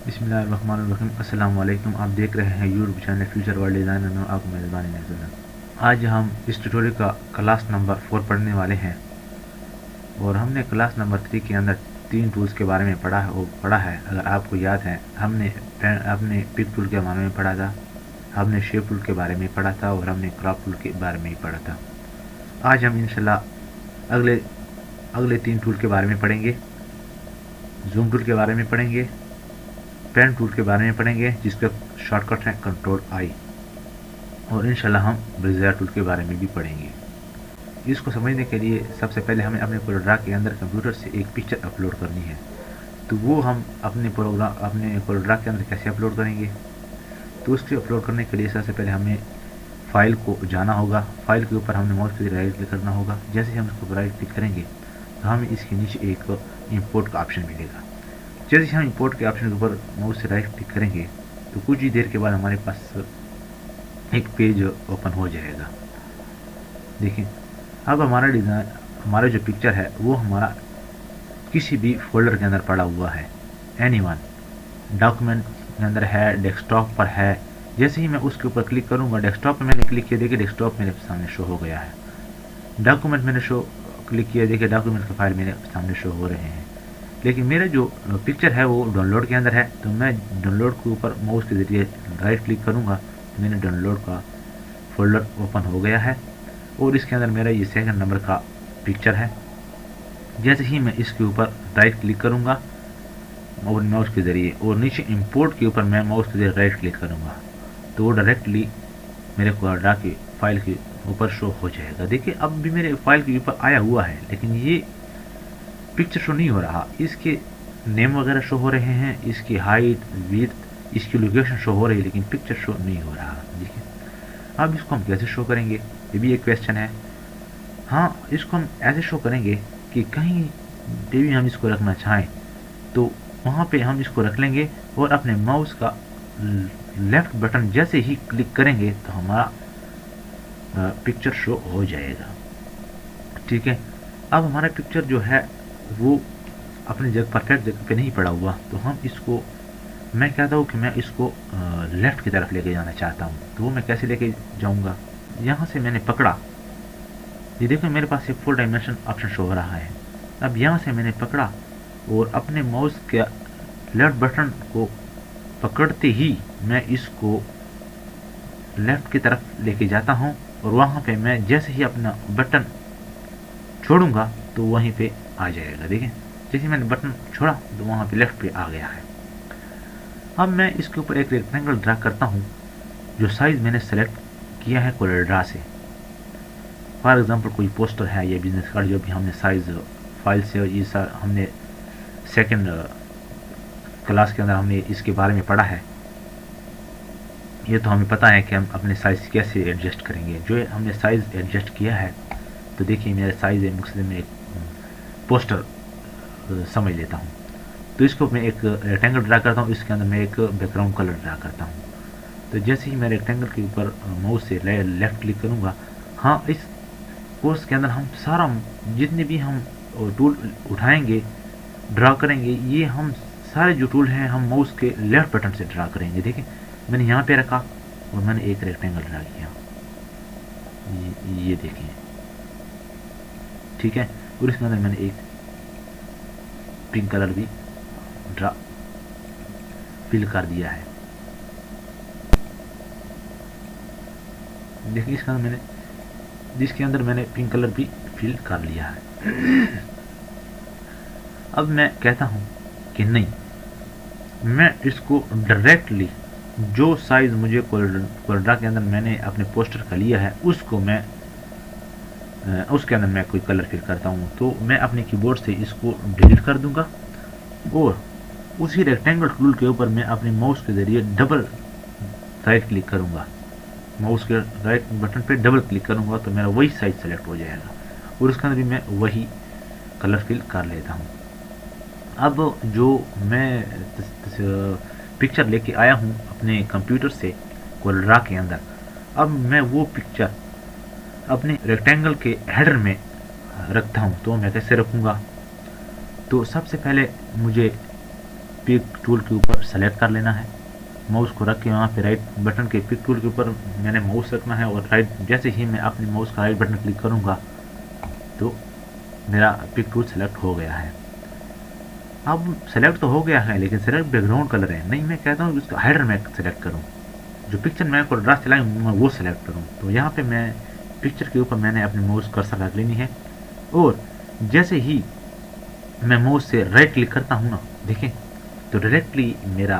बिस्मिल्लाहिर्रहमानिर्रहीम। अस्सलाम वालेकुम। आप देख रहे हैं YouTube channel future world designer में आपको मेज़बानी नजर। आज हम इस ट्यूटोरियल का क्लास नंबर 4 पढ़ने वाले हैं और हमने क्लास नंबर 3 के अंदर 3 टूल्स के बारे में पढ़ा है। अगर आपको याद है, हमने अपने पिक टूल के बारे में पढ़ा था, हमने शेप टूल के बारे में पढ़ा था और हमने क्रॉप टूल के बारे में पढ़ा था। आज हम इंशाल्लाह अगले 3 टूल के बारे में पढ़ेंगे। जूम टूल के बारे में पढ़ेंगे, पेन टूल के बारे में पढ़ेंगे जिसका शॉर्टकट है कंट्रोल आई, और इंशाल्लाह हम ब्रेज़र टूल के बारे में भी पढ़ेंगे। इसको समझने के लिए सबसे पहले हमें अपने कोलोड्रा के अंदर कंप्यूटर से एक पिक्चर अपलोड करनी है। तो वो हम अपने कोलोड्रा के अंदर कैसे अपलोड करेंगे? तो उसके अपलोड करने के लिए सबसे पहले हमें फाइल को जाना होगा। फाइल के ऊपर हमने माउस के राइट क्लिक करना होगा। जैसे ही हम उसको राइट क्लिक करेंगे तो हमें इसके नीचे एक इंपोर्ट का ऑप्शन मिलेगा। जैसे ही हम इंपोर्ट के ऑप्शन के ऊपर माउस से राइट क्लिक करेंगे तो कुछ ही देर के बाद हमारे पास एक पेज ओपन हो जाएगा। देखिए, अब हमारा जो पिक्चर है वो हमारा किसी भी फोल्डर के अंदर पड़ा हुआ है। एनीवन डॉक्यूमेंट के अंदर है, डेस्कटॉप पर है। जैसे ही मैं उसके ऊपर क्लिक करूंगा, डेस्कटॉप पे मैंने क्लिक किया, देखिए डेस्कटॉप मेरे सामने शो हो गया है। डॉक्यूमेंट मैंने क्लिक किया, देखिए डॉक्यूमेंट के फाइल मेरे सामने शो हो रहे हैं। लेकिन मेरा जो पिक्चर है वो डाउनलोड के अंदर है। तो मैं डाउनलोड के ऊपर माउस के ज़रिए राइट क्लिक करूँगा तो मैंने डाउनलोड का फोल्डर ओपन हो गया है और इसके अंदर मेरा ये सेकंड नंबर का पिक्चर है। जैसे ही मैं इसके ऊपर राइट क्लिक करूँगा और माउस के ज़रिए, और नीचे इंपोर्ट के ऊपर मैं माउस के ज़रिए राइट क्लिक करूँगा तो वो डायरेक्टली मेरे कोलोड्रा की फाइल के ऊपर शो हो जाएगा। देखिए, अब भी मेरे फाइल के ऊपर आया हुआ है, लेकिन ये पिक्चर शो नहीं हो रहा। इसके नेम वगैरह शो हो रहे हैं, इसकी हाइट, विड्थ, इसकी लोकेशन शो हो रही है, लेकिन पिक्चर शो नहीं हो रहा। देखिए, अब इसको हम कैसे शो करेंगे, ये भी एक क्वेश्चन है। हाँ, इसको हम ऐसे शो करेंगे कि कहीं पे भी हम इसको रखना चाहें तो वहाँ पे हम इसको रख लेंगे और अपने माउस का लेफ्ट बटन जैसे ही क्लिक करेंगे तो हमारा पिक्चर शो हो जाएगा। ठीक है, अब हमारा पिक्चर जो है वो अपनी जगह परफेक्ट जगह पे नहीं पड़ा हुआ, तो हम इसको, मैं कहता हूँ कि मैं इसको लेफ़्ट की तरफ लेके जाना चाहता हूँ। तो वो मैं कैसे लेके जाऊँगा? यहाँ से मैंने पकड़ा, ये देखो मेरे पास एक फुल डायमेंशन ऑप्शन शो हो रहा है। अब यहाँ से मैंने पकड़ा और अपने माउस के लेफ्ट बटन को पकड़ते ही मैं इसको लेफ़्ट की तरफ लेके जाता हूँ और वहाँ पे मैं जैसे ही अपना बटन छोड़ूंगा तो वहीं पे आ जाएगा। देखिए, जैसे मैंने बटन छोड़ा तो वहाँ पे लेफ्ट पे आ गया है। अब मैं इसके ऊपर एक रेक्टेंगल ड्रा करता हूँ जो साइज़ मैंने सेलेक्ट किया है कोलोड्रा से। फॉर एग्जांपल कोई पोस्टर है या बिजनेस कार्ड, जो भी हमने साइज़ फाइल से, ये हमने सेकंड क्लास के अंदर हमने इसके बारे में पढ़ा है। ये तो हमें पता है कि हम अपने साइज़ कैसे एडजस्ट करेंगे। जो हमने साइज़ एडजस्ट किया है, तो देखिए मेरा साइज़ मकसद में एक पोस्टर समझ लेता हूँ। तो इसको मैं एक रेक्टेंगल ड्रा करता हूँ, इसके अंदर मैं एक बैकग्राउंड कलर ड्रा करता हूँ। तो जैसे ही मैं रेक्टेंगल के ऊपर माउस से लेफ़्ट क्लिक करूँगा, हाँ, इस कोर्स के अंदर हम सारा जितने भी हम टूल उठाएंगे, ड्रा करेंगे, ये हम सारे जो टूल हैं हम माउस के लेफ़्ट बटन से ड्रा करेंगे। देखिए, मैंने यहाँ पे रखा और मैंने एक रेक्टेंगल ड्रा किया, ये देखिए, ठीक है। और इसके अंदर मैंने एक पिंक कलर भी फिल कर दिया है। देखिए, जिसके अंदर मैंने पिंक कलर भी फिल कर लिया है। अब मैं कहता हूं कि नहीं, मैं इसको डायरेक्टली जो साइज मुझे कोलोड्रा के अंदर मैंने अपने पोस्टर का लिया है उसके अंदर मैं कोई कलर फिल करता हूँ। तो मैं अपने कीबोर्ड से इसको डिलीट कर दूंगा और उसी रेक्टेंगल टूल के ऊपर मैं अपने माउस के ज़रिए डबल राइट क्लिक करूँगा। माउस के राइट बटन पे डबल क्लिक करूँगा तो मेरा वही साइज सेलेक्ट हो जाएगा और उसके अंदर भी मैं वही कलर फिल कर लेता हूँ। अब जो मैं पिक्चर लेके आया हूँ अपने कंप्यूटर से कोलोड्रा के अंदर, अब मैं वो पिक्चर अपने रेक्टेंगल के हेडर में रखता हूँ। तो मैं कैसे रखूँगा? तो सबसे पहले मुझे पिक टूल के ऊपर सेलेक्ट कर लेना है, माउस को रख के वहाँ पे राइट बटन के पिक टूल के ऊपर मैंने माउस रखना है, और राइट जैसे ही मैं अपने माउस का राइट बटन क्लिक करूँगा तो मेरा पिक टूल सेलेक्ट हो गया है। अब सेलेक्ट तो हो गया है, लेकिन सेलेक्ट बैकग्राउंड कलर है नहीं, मैं कहता हूँ उसका हेडर मैं सेलेक्ट करूँ, जो पिक्चर मैं को ड्रा चलाऊँ मैं वो सेलेक्ट करूँ। तो यहाँ पे मैं पिक्चर के ऊपर मैंने अपनी माउस कर्सर रख लेनी है, और जैसे ही मैं माउस से राइट क्लिक करता हूँ ना, देखें तो डायरेक्टली मेरा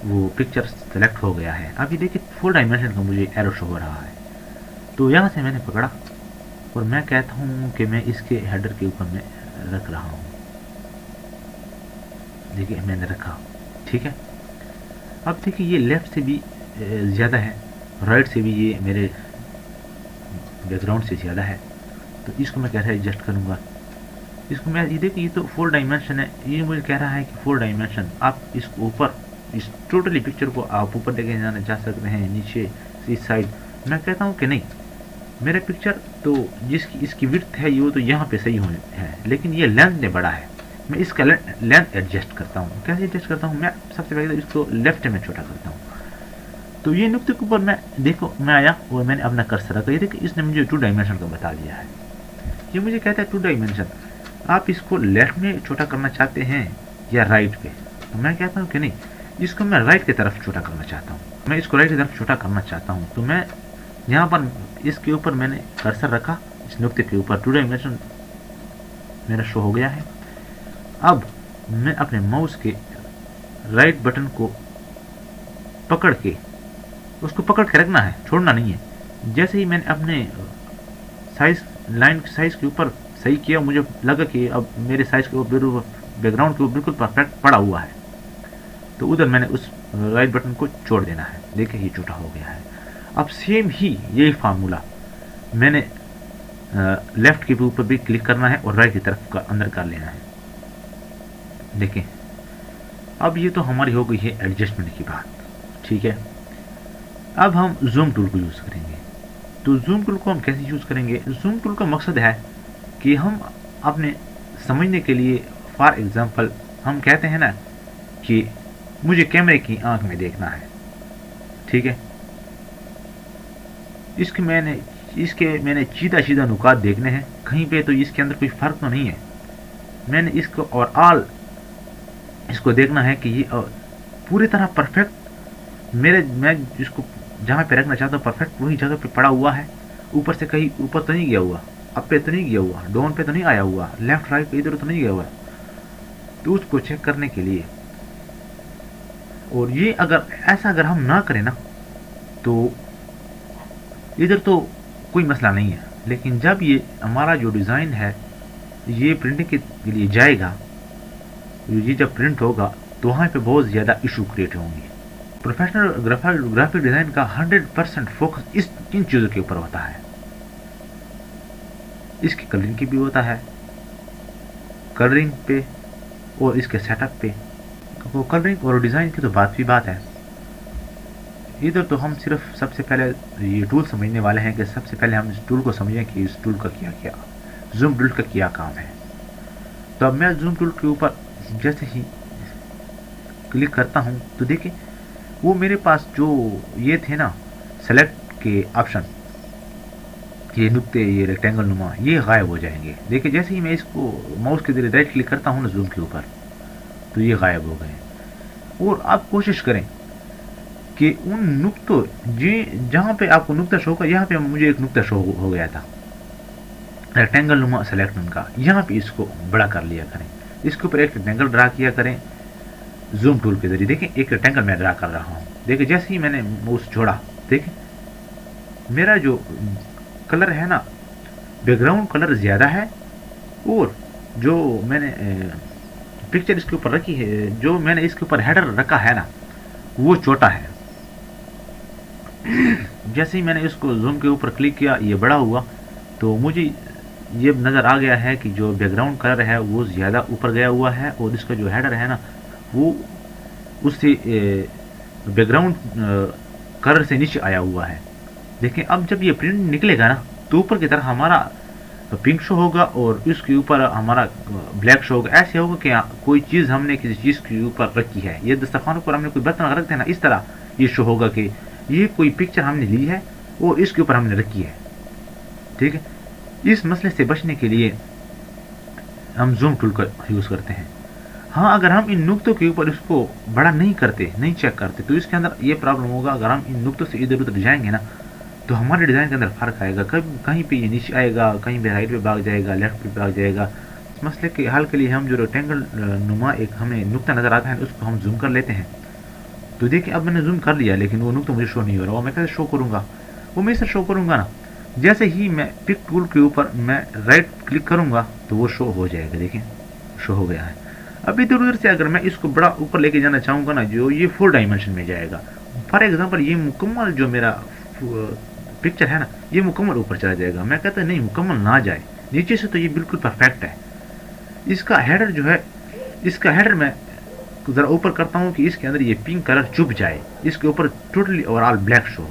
वो पिक्चर सेलेक्ट हो गया है। अभी देखिए 4 डायमेंशन का मुझे एरो शो हो रहा है। तो यहाँ से मैंने पकड़ा और मैं कहता हूँ कि मैं इसके हेडर के ऊपर मैं रख रहा हूँ, देखिए मैंने रखा, ठीक है। अब देखिए ये लेफ़्ट से भी ज़्यादा है, राइट से भी ये मेरे बैकग्राउंड से ज़्यादा है, तो इसको मैं कैसे एडजस्ट करूँगा। इसको मैं ये देखिए, ये तो 4 डायमेंशन है, ये मुझे कह रहा है कि 4 डायमेंशन, आप इसको ऊपर इस टोटली पिक्चर को आप ऊपर लेके जाना चाह सकते हैं, नीचे इस साइड। मैं कहता हूँ कि नहीं, मेरे पिक्चर तो जिसकी इसकी विड्थ है ये वो तो यहाँ पे सही है, लेकिन ये लेंथ में बड़ा है, मैं इसका लेंथ एडजस्ट करता हूँ। कैसे एडजस्ट करता हूँ, मैं सबसे पहले इसको लेफ्ट में छोटा करता हूँ। तो ये नुक्ते के ऊपर मैं देखो मैं आया और मैंने अपना कर्सर रखा, ये देखिए इसने मुझे 2 डायमेंशन का बता दिया है। ये मुझे कहता है 2 डायमेंशन, आप इसको लेफ्ट में छोटा करना चाहते हैं या राइट पे। तो मैं कहता हूँ कि नहीं, इसको मैं राइट की तरफ छोटा करना चाहता हूँ, मैं इसको राइट की तरफ छोटा करना चाहता हूँ। तो मैं यहाँ पर इसके ऊपर मैंने कर्सर रखा, इस नुक्ते के ऊपर 2 डायमेंशन मेरा शो हो गया है। अब मैं अपने माउस के राइट बटन को पकड़ के उसको पकड़ के रखना है, छोड़ना नहीं है। जैसे ही मैंने अपने साइज लाइन साइज के ऊपर सही किया, मुझे लगा कि अब मेरे साइज के ऊपर बैकग्राउंड के ऊपर बिल्कुल परफेक्ट पड़ा हुआ है, तो उधर मैंने उस राइट बटन को छोड़ देना है। देखिए ये छोटा हो गया है। अब सेम ही यही फार्मूला मैंने लेफ्ट के ऊपर भी क्लिक करना है और राइट की तरफ का अंदर कर लेना है। देखिए अब ये तो हमारी हो गई है एडजस्टमेंट की बात, ठीक है। अब हम जूम टूल को यूज़ करेंगे। तो जूम टूल को हम कैसे यूज़ करेंगे, जूम टूल का मकसद है कि हम अपने समझने के लिए, फॉर एग्जांपल हम कहते हैं ना कि मुझे कैमरे की आंख में देखना है, ठीक है, इसके मैंने सीधा नुकात देखने हैं कहीं पे, तो इसके अंदर कोई फ़र्क तो नहीं है। मैंने इसको और ऑल इसको देखना है कि ये पूरी तरह परफेक्ट मैं इसको जहाँ पे रखना चाहता हूँ परफेक्ट वही जगह पे पड़ा हुआ है, ऊपर से कहीं ऊपर तो नहीं गया हुआ, अप पे तो नहीं गया हुआ, डाउन पे तो नहीं आया हुआ, लेफ्ट राइट पे इधर तो नहीं गया हुआ। तो उसको चेक करने के लिए, और ये अगर हम ना करें ना तो इधर तो कोई मसला नहीं है, लेकिन जब ये हमारा जो डिज़ाइन है ये प्रिंटिंग के लिए जाएगा, ये जब प्रिंट होगा तो वहाँ पे बहुत ज़्यादा इशू क्रिएट होंगे। प्रोफेशनल ग्राफिक डिज़ाइन का 100% फोकस इन चीज़ों के ऊपर होता है। इसकी कलरिंग की भी होता है, कलरिंग पे और इसके सेटअप पे। तो कलरिंग और डिज़ाइन की तो बात है। इधर तो हम सिर्फ सबसे पहले ये टूल समझने वाले हैं कि सबसे पहले हम इस टूल को समझें कि इस टूल का क्या जूम टूल का क्या काम है। तो अब मैं जूम टूल के ऊपर जैसे ही क्लिक करता हूँ तो देखिए वो मेरे पास जो ये थे ना सेलेक्ट के ऑप्शन, ये नुक्ते, ये रेक्टेंगल नुमा, ये गायब हो जाएंगे। देखिए जैसे ही मैं इसको माउस के जरिए राइट क्लिक करता हूँ ना जूम के ऊपर, तो ये गायब हो गए। और आप कोशिश करें कि उन नुक्तों जहाँ पे आपको नुक्ता शो का, यहाँ पे मुझे एक नुक्ता शो हो गया था रेक्टेंगल नुमा सेलेक्ट उनका, यहाँ पे इसको बड़ा कर लिया करें, इसके ऊपर एक रेक्टेंगल ड्रा किया करें जूम टूल के जरिए। देखें एक रेक्टेंगल मैं ड्रा कर रहा हूँ, देखिए जैसे ही मैंने माउस छोड़ा, देखें मेरा जो कलर है ना बैकग्राउंड कलर ज़्यादा है, और जो मैंने पिक्चर इसके ऊपर रखी है, जो मैंने इसके ऊपर हेडर रखा है ना वो छोटा है। जैसे ही मैंने इसको जूम के ऊपर क्लिक किया ये बड़ा हुआ, तो मुझे ये नज़र आ गया है कि जो बैकग्राउंड कलर है वो ज़्यादा ऊपर गया हुआ है, और इसका जो हेडर है ना वो उससे बैकग्राउंड कलर से नीचे आया हुआ है। देखें अब जब ये प्रिंट निकलेगा ना तो ऊपर की तरफ हमारा तो पिंक शो होगा और इसके ऊपर हमारा ब्लैक शो होगा। ऐसे होगा कि कोई चीज़ हमने किसी चीज़ के ऊपर रखी है, ये दस्तरखान पर हमने कोई बर्तन रखते हैं ना, इस तरह ये शो होगा कि ये कोई पिक्चर हमने ली है और इसके ऊपर हमने रखी है। ठीक है, इस मसले से बचने के लिए हम जूम टूल का यूज़ करते हैं। हाँ, अगर हम इन नुक्तों के ऊपर इसको बड़ा नहीं करते, नहीं चेक करते, तो इसके अंदर ये प्रॉब्लम होगा। अगर हम इन नुक्तों से इधर उधर जाएंगे ना, तो हमारे डिज़ाइन के अंदर फर्क आएगा। कहीं पे ये नीचे आएगा, कहीं पे राइट पे भाग जाएगा, लेफ्ट पे भाग जाएगा। इस मसले के हल के लिए हम जो रेक्टेंगल नुमा एक हमें नुक्ता नज़र आता है, उसको हम जूम कर लेते हैं। तो देखिए, अब मैंने जूम कर लिया, लेकिन वो नुक्ता मुझे शो नहीं हो रहा। वो मैं कैसे शो करूँगा? वो मैं इसे शो करूँगा ना, जैसे ही मैं पिक टूल के ऊपर मैं राइट क्लिक करूँगा तो वो शो हो जाएगा। देखिए, शो हो गया है। अब इधर उधर से अगर मैं इसको बड़ा ऊपर लेके जाना चाहूँगा ना, जो ये 4 डायमेंशन में जाएगा। फॉर एग्जांपल, ये मुकम्मल जो मेरा पिक्चर है ना, ये मुकम्मल ऊपर चला जाएगा। मैं कहता नहीं, मुकम्मल ना जाए, नीचे से तो ये बिल्कुल परफेक्ट है। इसका हेडर जो है, इसका हेडर मैं ज़रा ऊपर करता हूँ कि इसके अंदर ये पिंक कलर चुप जाए, इसके ऊपर टोटली ओवरऑल ब्लैक शो।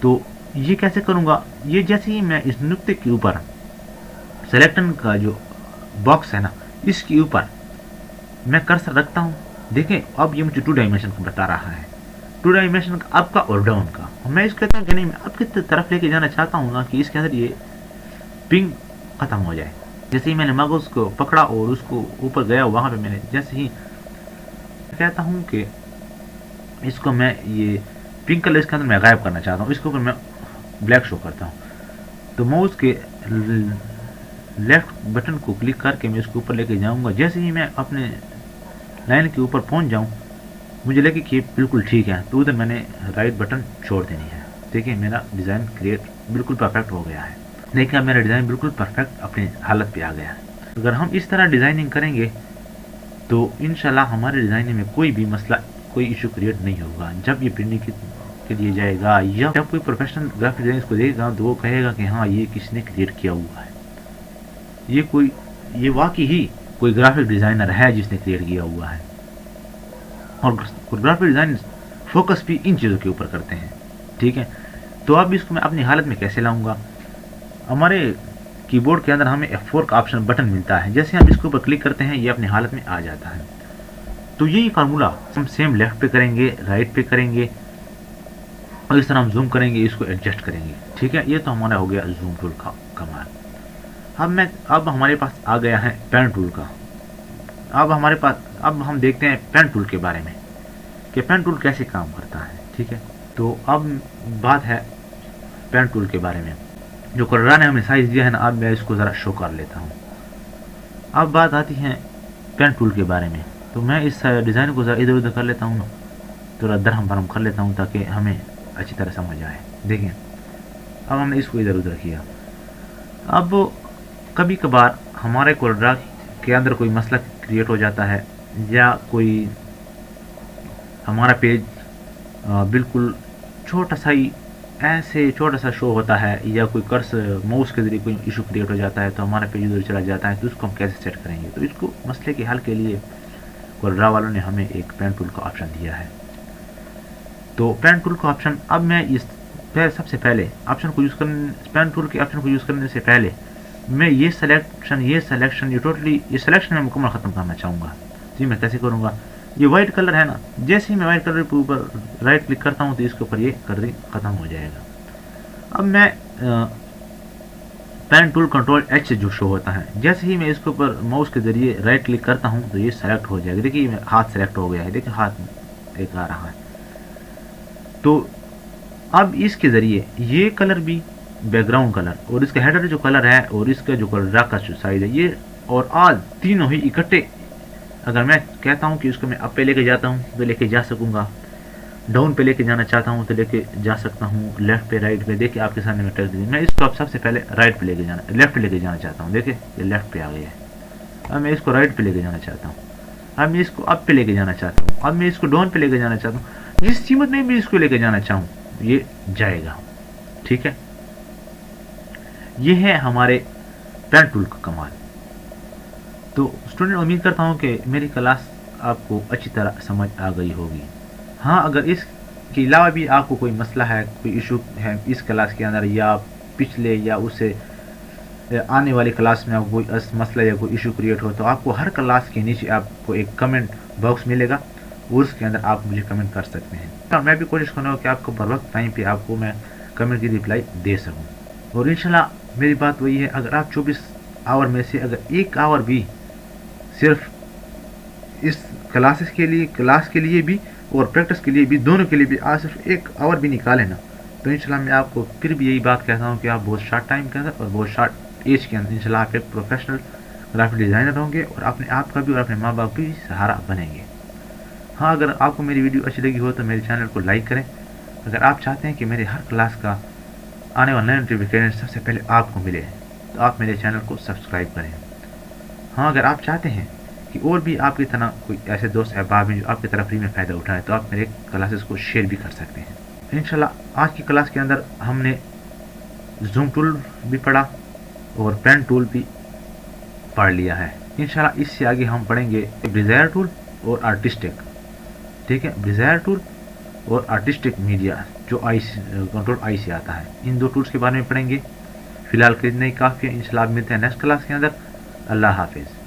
तो ये कैसे करूँगा? ये जैसे ही मैं इस नुक्ते के ऊपर सेलेक्टन का जो बॉक्स है ना, इसके ऊपर मैं कर्सर रखता हूँ। देखें, अब ये मुझे 2 डायमेंशन का बता रहा है, 2 डायमेंशन का, अप का और डाउन का। मैं इसको कहता हूँ कि नहीं, मैं अप की तरफ लेके जाना चाहता हूँ ना, कि इसके अंदर ये पिंक ख़त्म हो जाए। जैसे ही मैंने मगज को पकड़ा और उसको ऊपर गया, वहाँ पे मैंने जैसे ही कहता हूँ कि इसको मैं ये पिंक कलर इसके अंदर मैं गायब करना चाहता हूँ, इसके ऊपर मैं ब्लैक शो करता हूँ, तो माउस के लेफ्ट बटन को क्लिक करके मैं इसको ऊपर लेके जाऊँगा। जैसे ही मैं अपने लाइन के ऊपर पहुँच जाऊँ, मुझे लगे कि बिल्कुल ठीक है, तो उधर मैंने राइट बटन छोड़ देनी है। देखिए, मेरा डिज़ाइन क्रिएट बिल्कुल परफेक्ट हो गया है। देखिए, अब मेरा डिज़ाइन बिल्कुल परफेक्ट अपनी हालत पे आ गया है। अगर हम इस तरह डिज़ाइनिंग करेंगे तो इंशाल्लाह हमारे डिज़ाइनिंग में कोई भी मसला, कोई इशू क्रिएट नहीं होगा। जब ये प्रिंटिंग के लिए जाएगा या जब कोई प्रोफेशनल ग्राफिक डिज़ाइन इसको देखेगा, तो वो कहेगा कि हाँ, ये किसने क्रिएट किया हुआ है, ये वाकई ही कोई ग्राफिक डिज़ाइनर है जिसने क्रिएट किया हुआ है। और ग्राफिक डिज़ाइन फोकस भी इन चीज़ों के ऊपर करते हैं। ठीक है, तो अब इसको मैं अपनी हालत में कैसे लाऊंगा? हमारे कीबोर्ड के अंदर हमें F4 का ऑप्शन बटन मिलता है। जैसे हम इसके ऊपर क्लिक करते हैं, ये अपनी हालत में आ जाता है। तो यही फार्मूला हम सेम लेफ्ट पे करेंगे, राइट पे करेंगे, और इस तरह हम जूम करेंगे, इसको एडजस्ट करेंगे। ठीक है, ये तो हमारा हो गया जूम टूल का कमाल। अब हमारे पास आ गया है पेन टूल का। अब हम देखते हैं पेन टूल के बारे में कि पेन टूल कैसे काम करता है। ठीक है, तो अब बात है पेन टूल के बारे में। जो कर्रा ने हमें साइज दिया है ना, अब मैं इसको ज़रा शो कर लेता हूँ। अब बात आती है पेन टूल के बारे में, तो मैं इस डिज़ाइन को ज़रा इधर उधर कर लेता हूँ ना, थोड़ा दरहम बरहम कर लेता हूँ ताकि हमें अच्छी तरह समझ आए। देखिए, अब हमने इसको इधर उधर किया। अब कभी कभार हमारे कोर्रा के अंदर कोई मसला क्रिएट हो जाता है, या कोई हमारा पेज बिल्कुल छोटा सा शो होता है, या कोई कर्सर माउस के जरिए कोई इशू क्रिएट हो जाता है, तो हमारा पेज उधर चला जाता है। तो उसको हम कैसे सेट करेंगे? तो इसको मसले के हल के लिए कोर्रा वालों ने हमें एक पेन टूल का ऑप्शन दिया है। तो पेन टूल का ऑप्शन, अब मैं सबसे पहले पेन टूल के ऑप्शन को यूज़ करने से पहले मैं ये सिलेक्शन मैं मुकम्मल ख़त्म करना चाहूँगा। जी, मैं कैसे करूँगा? ये वाइट कलर है ना, जैसे ही मैं वाइट कलर के ऊपर राइट क्लिक करता हूँ, तो इसके ऊपर ये कर दी ख़त्म हो जाएगा। अब मैं पेन टूल कंट्रोल H से जो शो होता है, जैसे ही मैं इसके ऊपर माउस के ज़रिए राइट क्लिक करता हूँ, तो ये सेलेक्ट हो जाएगा। देखिए, हाथ सेलेक्ट हो गया है, देखिए हाथ एक आ रहा है। तो अब इसके ज़रिए ये कलर भी बैकग्राउंड कलर, और इसका हेडर जो कलर है, और इसका जो कलर का जो साइज है, ये और आज तीनों ही इकट्ठे, अगर मैं कहता हूँ कि इसको मैं अप पे लेके जाता हूँ तो लेके जा सकूँगा, डाउन पे लेके जाना चाहता हूँ तो लेके जा सकता हूँ, लेफ्ट पे राइट पे। देखिए, आपके सामने मैं टेक्स्ट दी। मैं इसको अब सबसे पहले लेफ्ट पे लेके जाना चाहता हूँ। देखिए, ये लेफ्ट पे आ गया है। अब मैं इसको राइट पे लेके जाना चाहता हूँ। अब मैं इसको अप पे लेके जाना चाहता हूँ। अब मैं इसको डाउन पे लेके जाना चाहता हूँ। जिस कीमत में भी इसको लेके जाना चाहूँ, ये जाएगा। ठीक है, ये है हमारे पेन टूल का कमाल। तो स्टूडेंट, उम्मीद करता हूँ कि मेरी क्लास आपको अच्छी तरह समझ आ गई होगी। हाँ, अगर इसके अलावा भी आपको कोई मसला है, कोई इशू है इस क्लास के अंदर, या पिछले या उससे आने वाली क्लास में आपको कोई मसला या कोई इशू क्रिएट हो तो आपको हर क्लास के नीचे आपको एक कमेंट बॉक्स मिलेगा और उसके अंदर आप मुझे कमेंट कर सकते हैं। और मैं भी कोशिश करूँगा कि आपको बर वक्त टाइम पे आपको मैं कमेंट की रिप्लाई दे सकूँ। और इंशाल्लाह मेरी बात वही है, अगर आप 24 आवर में से अगर 1 आवर भी सिर्फ इस क्लास के लिए भी और प्रैक्टिस के लिए भी, दोनों के लिए भी आज सिर्फ 1 आवर भी निकालें ना, तो इंशाल्लाह मैं आपको फिर भी यही बात कहता हूँ कि आप बहुत शॉर्ट टाइम के अंदर और बहुत शॉर्ट एज के अंदर इंशाल्लाह आप एक प्रोफेशनल ग्राफिक डिज़ाइनर होंगे और अपने आप का भी और अपने माँ बाप की भी सहारा बनेंगे। हाँ, अगर आपको मेरी वीडियो अच्छी लगी हो तो मेरे चैनल को लाइक करें। अगर आप चाहते हैं कि मेरे हर क्लास का आने वाला नया नोटिफिकेशन सबसे पहले आपको मिले तो आप मेरे चैनल को सब्सक्राइब करें। हाँ, अगर आप चाहते हैं कि और भी आपकी तरह कोई ऐसे दोस्त अहबाब हैं जो आपकी तरफ फ्री में फ़ायदा उठाएं तो आप मेरे क्लासेस को शेयर भी कर सकते हैं। इंशाल्लाह आज की क्लास के अंदर हमने जूम टूल भी पढ़ा और पेन टूल भी पढ़ लिया है। इंशाल्लाह इससे आगे हम पढ़ेंगे बेज़ियर टूल और आर्टिस्टिक, ठीक है, बेज़ियर टूल और आर्टिस्टिक मीडिया जो कंट्रोल आई से आता है। इन 2 टूल्स के बारे में पढ़ेंगे। फ़िलहाल के इतना ही काफ़ी है। इंशाल्लाह मिलते हैं नेक्स्ट क्लास के अंदर। अल्लाह हाफिज़।